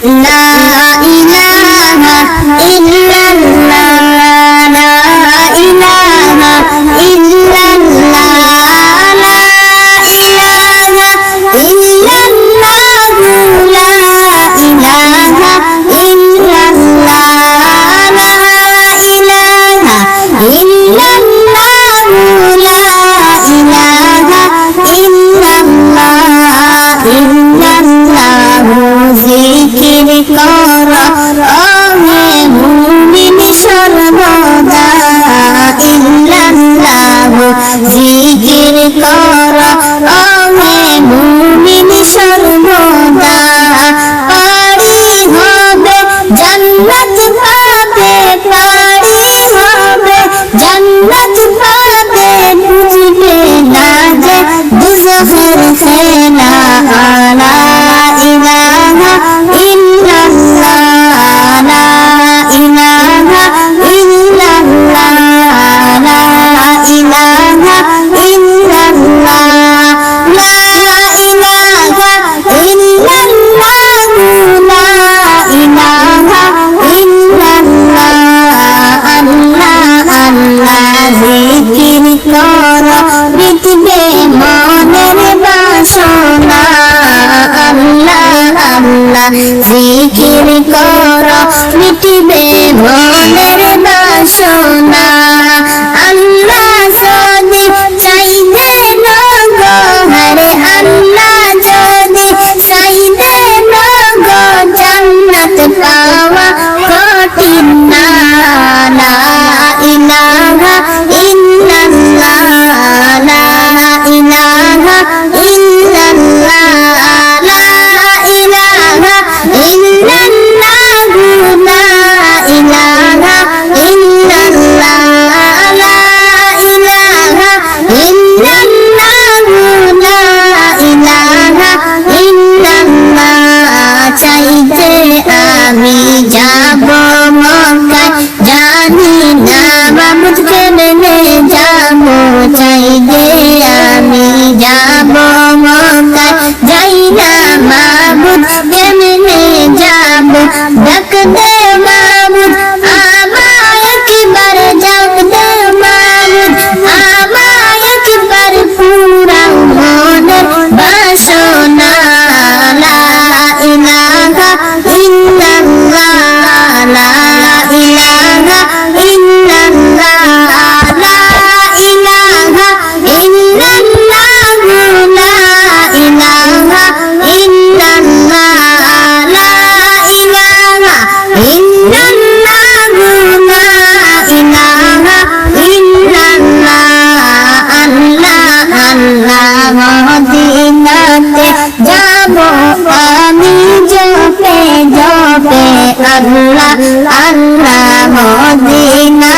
লা ইলাহা ইল্লাল্লাহ লা ইলাহা ইল্লাল্লাহ লা ইলাহা ইল্লাল্লাহ লা ইলাহা ইল্লাল্লাহ লা ইলাহা ইল্লাল্লাহ লা ইলাহা ইল্লাল্লাহ ইল্লাল্লাহু জিকির কর ওহে মুমিন সর্বদা ইল্লাল্লাহু জিকির কর ওহে মুমিন সর্বদা পারি হবে জান্নাত পাবে পারি হবে জান্নাত পাবে বুঝবে না যে দুজখের খেলা লা ইলাহা ইল্লাল্লাহ লা ইলাহা ইল্লাল্লাহ লা ইলাহা ইল্লাল্লাহ লা ইলাহা ইল্লাল্লাহ লা ইলাহা ইল্লাল্লাহ আল্লাহ আল্লাহ জিকির কর মিটবে মনের বাসনা আল্লাহ আল্লাহ জিকির কর মিটবে মনের বাসনা আল্লাহ যদি চাইবে না গো হরে আল্লাহ যদি চাইবে না গো জান্নাত পাওয়া কঠিন না লা ইলাহা ইল্লাল্লাহ লা ইলাহা ইল্লাল্লাহ লা ইলাহা ইল্লাল্লাহ লা ইলাহা ইল্লাল্লাহ লা ইলাহা ইল্লাল্লাহ লা ইলাহা ইল্লাল্লাহ চাইতে আমি যাব মক্কায় জানি না মাবুদ কেমনে যাব চাইতে আমি যাব মক্কায় যাই না মাবুদ কেমনে যাব ডাক দে মাবুদ আমায় একবার ডাক দে মাবুদ আমায় একবার পুরা মনের বাসনা লা ইলাহা ইল্লাল্লাহ লা ইলাহা ইল্লাল্লাহ লা ইলাহা ইল্লাল্লাহ লা ইলাহা ইল্লাল্লাহ লা ইলাহা ইল্লাল্লাহ লা ইলাহা ইল্লাল্লাহ আল্লাহ আল্লাহ মদিনাতে যাব আমি জপে জপে আল্লাহ আল্লাহ মদিনা